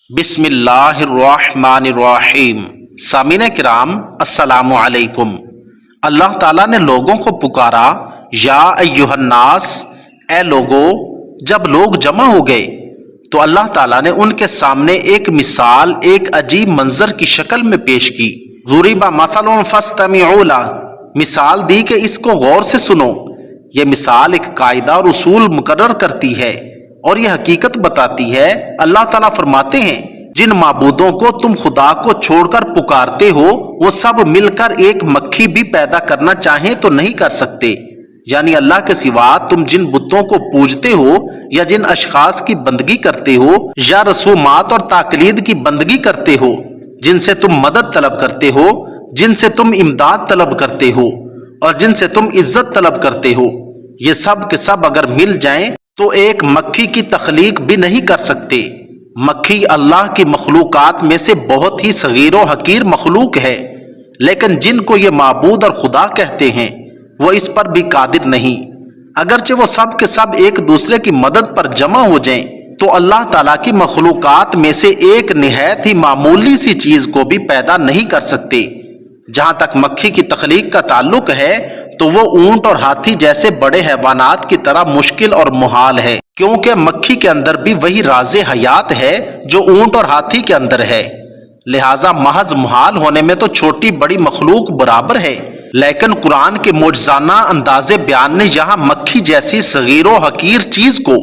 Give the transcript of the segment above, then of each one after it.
بسم اللہ الرحمن الرحیم۔ سامعین کرام السلام علیکم۔ اللہ تعالیٰ نے لوگوں کو پکارا، یا ایھا الناس، اے لوگو۔ جب لوگ جمع ہو گئے تو اللہ تعالیٰ نے ان کے سامنے ایک مثال، ایک عجیب منظر کی شکل میں پیش کی۔ ضُرِبَ مَثَلٌ فَاسْتَمِعُوا لَهُ، مثال دی کہ اس کو غور سے سنو۔ یہ مثال ایک قاعدہ اور اصول مقرر کرتی ہے اور یہ حقیقت بتاتی ہے۔ اللہ تعالیٰ فرماتے ہیں، جن معبودوں کو تم خدا کو چھوڑ کر پکارتے ہو وہ سب مل کر ایک مکھی بھی پیدا کرنا چاہیں تو نہیں کر سکتے۔ یعنی اللہ کے سوا تم جن بتوں کو پوجتے ہو یا جن اشخاص کی بندگی کرتے ہو یا رسومات اور تقلید کی بندگی کرتے ہو، جن سے تم مدد طلب کرتے ہو، جن سے تم امداد طلب کرتے ہو اور جن سے تم عزت طلب کرتے ہو، یہ سب کے سب اگر مل جائیں تو ایک مکھی کی تخلیق بھی نہیں کر سکتے۔ مکھی اللہ کی مخلوقات میں سے بہت ہی صغیر و حقیر مخلوق ہے، لیکن جن کو یہ معبود اور خدا کہتے ہیں وہ اس پر بھی قادر نہیں۔ اگرچہ وہ سب کے سب ایک دوسرے کی مدد پر جمع ہو جائیں تو اللہ تعالیٰ کی مخلوقات میں سے ایک نہایت ہی معمولی سی چیز کو بھی پیدا نہیں کر سکتے۔ جہاں تک مکھی کی تخلیق کا تعلق ہے تو وہ اونٹ اور ہاتھی جیسے بڑے حیوانات کی طرح مشکل اور محال ہے، کیونکہ مکھی کے اندر بھی وہی راز حیات ہے جو اونٹ اور ہاتھی کے اندر ہے۔ لہٰذا محض محال ہونے میں تو چھوٹی بڑی مخلوق برابر ہے، لیکن قرآن کے معجزانہ انداز بیان نے یہاں مکھی جیسی صغیر و حقیر چیز کو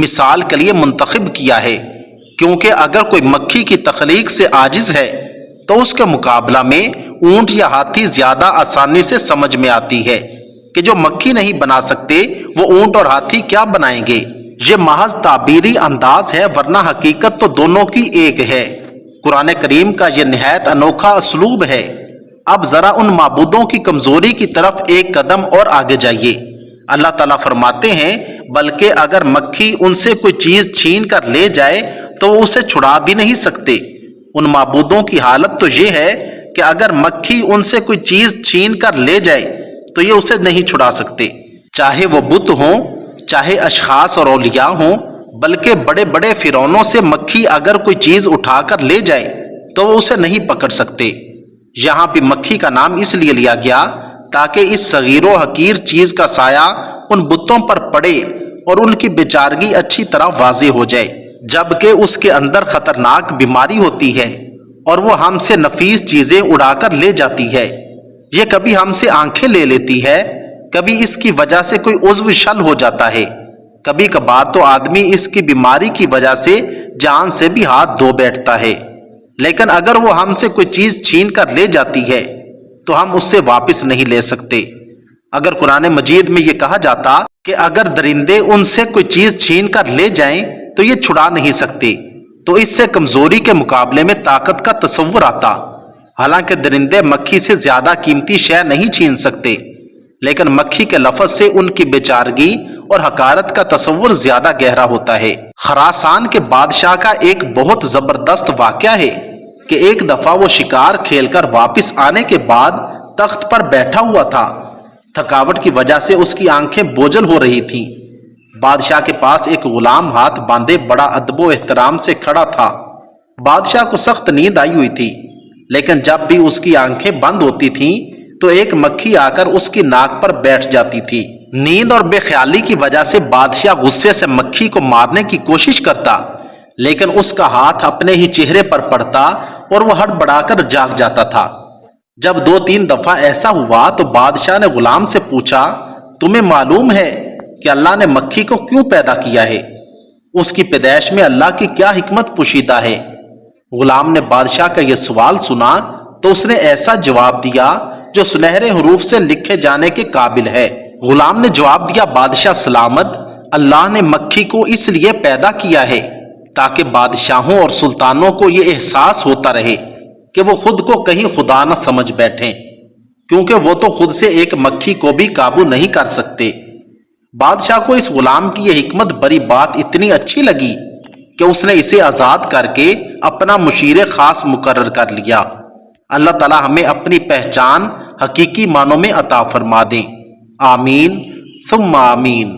مثال کے لیے منتخب کیا ہے، کیونکہ اگر کوئی مکھی کی تخلیق سے عاجز ہے تو اس کے مقابلہ میں اونٹ یا ہاتھی زیادہ آسانی سے سمجھ میں آتی ہے کہ جو مکھی نہیں بنا سکتے وہ اونٹ اور ہاتھی کیا بنائیں گے۔ یہ محض تعبیری انداز ہے، ورنہ حقیقت تو دونوں کی ایک ہے۔ قرآن کریم کا یہ نہایت انوکھا اسلوب ہے۔ اب ذرا ان معبودوں کی کمزوری کی طرف ایک قدم اور آگے جائیے۔ اللہ تعالیٰ فرماتے ہیں، بلکہ اگر مکھی ان سے کوئی چیز چھین کر لے جائے تو وہ اسے چھڑا بھی نہیں سکتے۔ ان معبودوں کی حالت تو یہ ہے کہ اگر مکھی ان سے کوئی چیز چھین کر لے جائے تو یہ اسے نہیں چھڑا سکتے، چاہے وہ بت ہوں، چاہے اشخاص اور اولیاء ہوں۔ بلکہ بڑے بڑے فرعونوں سے مکھی اگر کوئی چیز اٹھا کر لے جائے تو وہ اسے نہیں پکڑ سکتے۔ یہاں بھی مکھی کا نام اس لیے لیا گیا تاکہ اس صغیر و حقیر چیز کا سایہ ان بتوں پر پڑے اور ان کی بیچارگی اچھی طرح واضح ہو جائے، جبکہ اس کے اندر خطرناک بیماری ہوتی ہے اور وہ ہم سے نفیس چیزیں اڑا کر لے جاتی ہے۔ یہ کبھی ہم سے آنکھیں لے لیتی ہے، کبھی اس کی وجہ سے کوئی عضو شل ہو جاتا ہے، کبھی کبھار تو آدمی اس کی بیماری کی وجہ سے جان سے بھی ہاتھ دھو بیٹھتا ہے۔ لیکن اگر وہ ہم سے کوئی چیز چھین کر لے جاتی ہے تو ہم اس سے واپس نہیں لے سکتے۔ اگر قرآن مجید میں یہ کہا جاتا کہ اگر درندے ان سے کوئی چیز چھین کر لے جائیں تو یہ چھڑا نہیں سکتے، تو اس سے کمزوری کے مقابلے میں طاقت کا تصور آتا۔ حالانکہ درندے مکھی سے زیادہ قیمتی شے نہیں چھین سکتے، لیکن مکھی کے لفظ سے ان کی بیچارگی اور حقارت کا تصور زیادہ گہرا ہوتا ہے۔ خراسان کے بادشاہ کا ایک بہت زبردست واقعہ ہے کہ ایک دفعہ وہ شکار کھیل کر واپس آنے کے بعد تخت پر بیٹھا ہوا تھا۔ تھکاوٹ کی وجہ سے اس کی آنکھیں بوجھل ہو رہی تھیں۔ بادشاہ کے پاس ایک غلام ہاتھ باندھے بڑا ادب و احترام سے کھڑا تھا۔ بادشاہ کو سخت نیند آئی ہوئی تھی، لیکن جب بھی اس کی آنکھیں بند ہوتی تھیں تو ایک مکھی آ کر اس کی ناک پر بیٹھ جاتی تھی۔ نیند اور بے خیالی کی وجہ سے بادشاہ غصے سے مکھی کو مارنے کی کوشش کرتا، لیکن اس کا ہاتھ اپنے ہی چہرے پر پڑتا اور وہ ہڑبڑا کر جاگ جاتا تھا۔ جب 2-3 دفعہ ایسا ہوا تو بادشاہ نے غلام سے پوچھا، تمہیں معلوم ہے کہ اللہ نے مکھی کو کیوں پیدا کیا ہے؟ اس کی پیدائش میں اللہ کی کیا حکمت پوشیدہ ہے؟ غلام نے بادشاہ کا یہ سوال سنا تو اس نے ایسا جواب دیا جو سنہرے حروف سے لکھے جانے کے قابل ہے۔ غلام نے جواب دیا، بادشاہ سلامت، اللہ نے مکھی کو اس لیے پیدا کیا ہے تاکہ بادشاہوں اور سلطانوں کو یہ احساس ہوتا رہے کہ وہ خود کو کہیں خدا نہ سمجھ بیٹھیں، کیونکہ وہ تو خود سے ایک مکھی کو بھی قابو نہیں کر سکتے۔ بادشاہ کو اس غلام کی یہ حکمت بری بات اتنی اچھی لگی کہ اس نے اسے آزاد کر کے اپنا مشیر خاص مقرر کر لیا۔ اللہ تعالی ہمیں اپنی پہچان حقیقی معنوں میں عطا فرما دیں۔ آمین ثم آمین۔